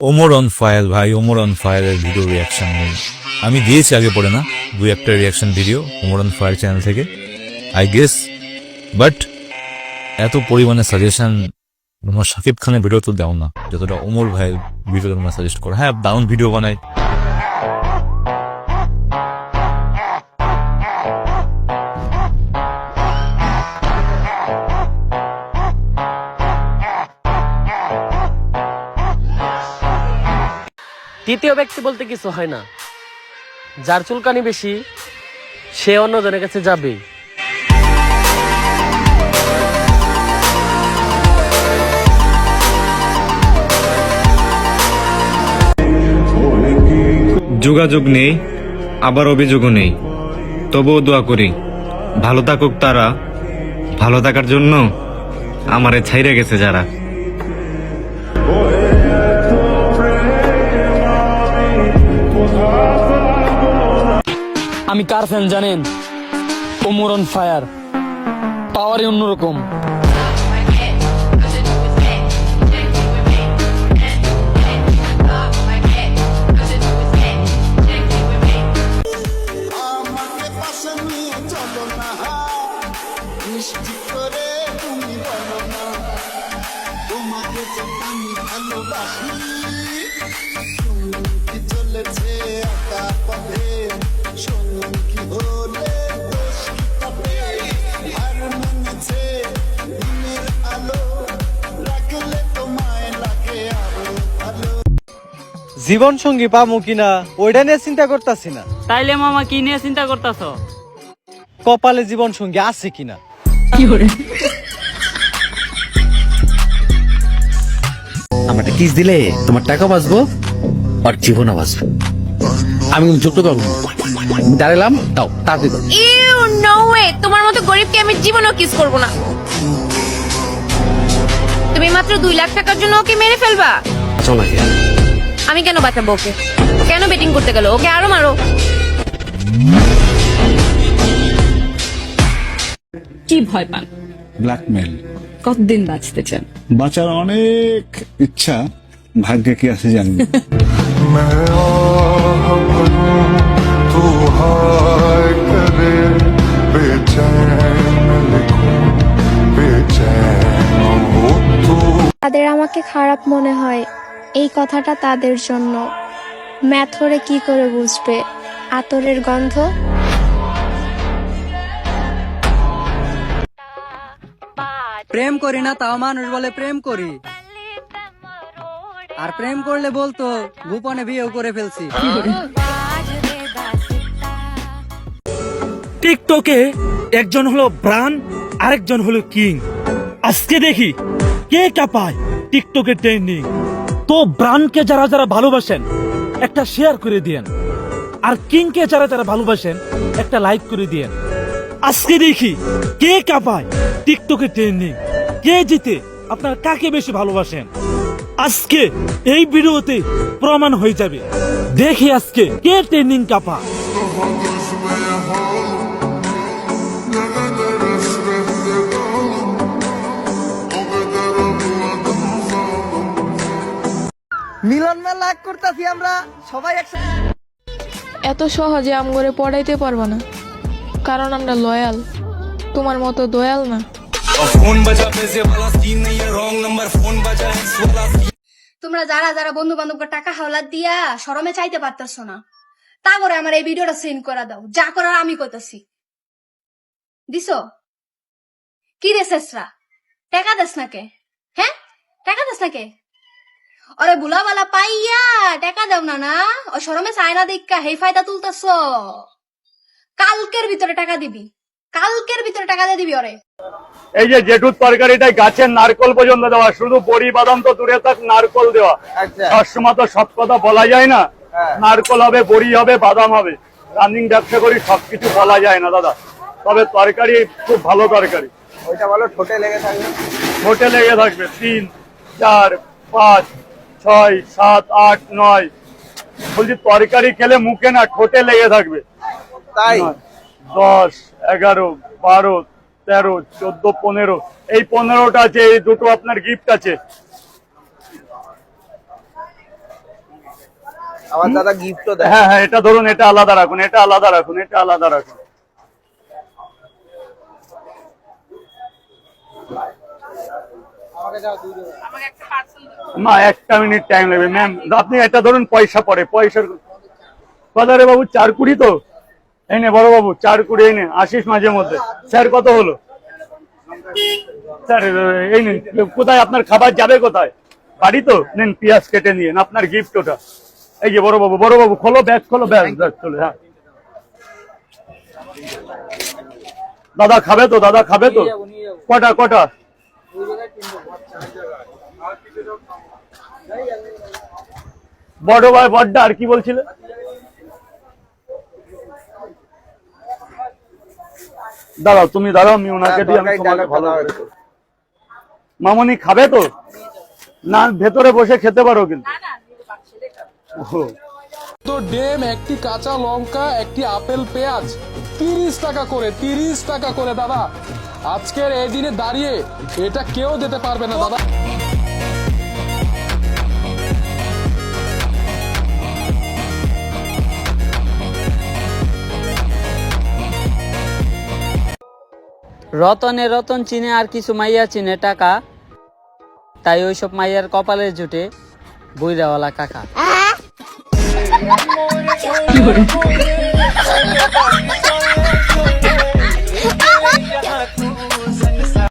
Omar on fire ভাই, Omar on ফায়ারের video reaction নেই, আমি দিয়েছি আগে পড়ে না, দুই একটা reaction video Omar on fire channel থেকে আই গেস। বাট এত পরিমাণে সাজেশন তোমার শাকিব খানের ভিডিও তো দাও না যতটা ওমর ভাইয়ের ভিডিও তোমরা সাজেস্ট করো। হ্যাঁ, দারুণ ভিডিও বানায়। তৃতীয় ব্যক্তি বলতে কিছু হয় না, যার চুলকানি বেশি সে অন্যজনের কাছে যাবে। যোগাযোগ নেই, আবার অভিযোগও নেই, তবুও দোয়া করি ভালো থাকুক তারা, ভালো থাকার জন্য আমারে ছাইরে গেছে যারা। আমি কার ফ্যান জানেন? ওমর অন ফায়ার, পাওয়ারই অন্যরকম। জীবন সঙ্গী পামু কিনা ওইটা নিয়ে চিন্তা করতেছি না। তাইলে মামা কি নিয়ে চিন্তা করতেছ? কপালে জীবন সঙ্গী আছে কিনা। আমার একটা কিস দিলে তোমার টাকা বাঁচবো আর জীবনও বাঁচবে। আমি যুক্ত করবো, দাঁড়ালাম তাও তাড়াতাড়ি করো। ইউ নো ওয়ে, তোমার মতো গরিবকে আমি জীবনেও কিস করব না। তুমি মাত্র 2 লাখ টাকার জন্য ওকে মেরে ফেলবা? চল আগে। আমি কেন বাঁচাবো ওকে? কেন বেটিং করতে গেল? ওকে আরো মারো। কি ভয় পান? ব্ল্যাকমেল। কতদিন বাঁচতে চান? বাঁচার অনেক ইচ্ছা, ভাগ্যে কি আছে জানি না। তাদের আমাকে খারাপ মনে হয়, এই কথাটা তাদের জন্য। ম্যাথরে কি করে বুঝবে আতরের গন্ধ? প্রেম করি না তাও মানুষ বলে প্রেম করি, আর প্রেম করলে বলতো গোপনে বিয়েও করে ফেলছি। টিকটকে একজন হলো ব্রান, আরেকজন হলো কিং। আজকে দেখি কে কাঁপায় টিকটকে ট্রেন্ডিং। তো ব্রানকে যারা যারা ভালোবাসেন একটা শেয়ার করে দিয়েন, আর কিংকে যারা যারা ভালোবাসেন একটা লাইক করে দিয়েন। আজকে দেখি কে কাঁপায় টিকটকে ট্রেন্ডিং, কে জিতে, আপনারা কাকে বেশি ভালোবাসেন। আজকে এই ভিডিওতে প্রমাণ হয়ে যাবে। দেখি আজকে কে ট্রেন্ডিং কাঁপা। মিলন মেলা করতেছি আমরা সবাই একসাথে। এত সহজে আমগরে পড়াইতে পারবো না, কারণ আমরা লয়াল, তোমার মতো দয়াল না। তোমরা যারা যারা বন্ধু বান্ধবকে টাকা হাওলাত দিয়া শরমে চাইতে পারতেছো না, তা করে আমার এই ভিডিওটা সেন্ড করে দাও। যা করার আমি কইতাছি। দিছো কি রে শেষরা? টাকা দেস না কে? হ্যাঁ, টাকা দেস না কে? ওরে বুলাবালা পাইয়া টাকা দেও না না, ও শরমে চায় না দেখা হেই ফায়দা তুলতেছ। কালকের ভিতরে টাকা দিবি, কালকের ভিতরে টাকা দিয়ে দিবি ওরে। এই যে জেঠুর তরকারিটাই গাছের নারকল পর্যন্ত দেওয়া, শুধু বড়ি বাদাম তো দূরে থাক, নারকল দেওয়া। সবসময় তো সব কথা বলা যায় না, নারকল হবে, বড়ি হবে, বাদাম হবে। রানিং ব্যবসা করি, সবকিছু বলা যায় না দাদা, তবে তরকারি খুব ভালো তরকারি। ওইটা বলো ঠোঁটে লেগে থাকবে। ঠোঁটে লেগে থাকবে 3, 4, 5, 6, 7, 8, 9। বলছি তরকারি খেলে মুখে না, ঠোঁটে লেগে থাকবে। তাই 10, 11, 12, 13, 14, 15, এই 15টা আছে। এই দুটো আপনার গিফট আছে। আমার দাদা গিফটও দেয়। হ্যাঁ হ্যাঁ, এটা ধরুন, এটা আলাদা রাখুন, এটা আলাদা রাখুন, এটা আলাদা রাখুন। মা 1 মিনিট টাইম লাগবে ম্যাম। আপনি এটা ধরুন, পয়সা পরে, পয়সার কথা রে বাবু, 4 টাকা তো এই নে বড় বাবু, 4 টাকা এই নে, আসিস মাঝে মধ্যে। স্যার কত হলো স্যার? এই নিন। কোথায় আপনার খাবার যাবে কোথায়? বাড়ি তো নেন, পেঁয়াজ কেটে নিয়ে আপনার গিফট ওটা। এই যে বড় বাবু খোলো, ব্যাগ খোলো, ব্যাগ চলে। হ্যাঁ দাদা খাবে তো, দাদা খাবে তো? কটা? বড় ভাই বড়টা, আর কি বলছিলে? দাঁড়াও, তুমি দাঁড়াও, আমি ওনাকে দিয়ে আমি তোমাকে ভালো করে দেবো। মামনি খাবে তো? না, ভেতরে বসে খেতে পারো কিন্তু। তো ডিম, একটি কাঁচা লঙ্কা, একটি আপেল, পেঁয়াজ 30 টাকা করে, 30 টাকা করে দাদা। আজকের এই দিনে দাঁড়িয়ে এটা কেউ দিতে পারবে না দাদা। রতনে রতন চিনে আর কিছু মাইয়া চিনে টাকা, তাই ওইসব মাইয়ার কপালে জুটে বইরাওয়ালা কাকা।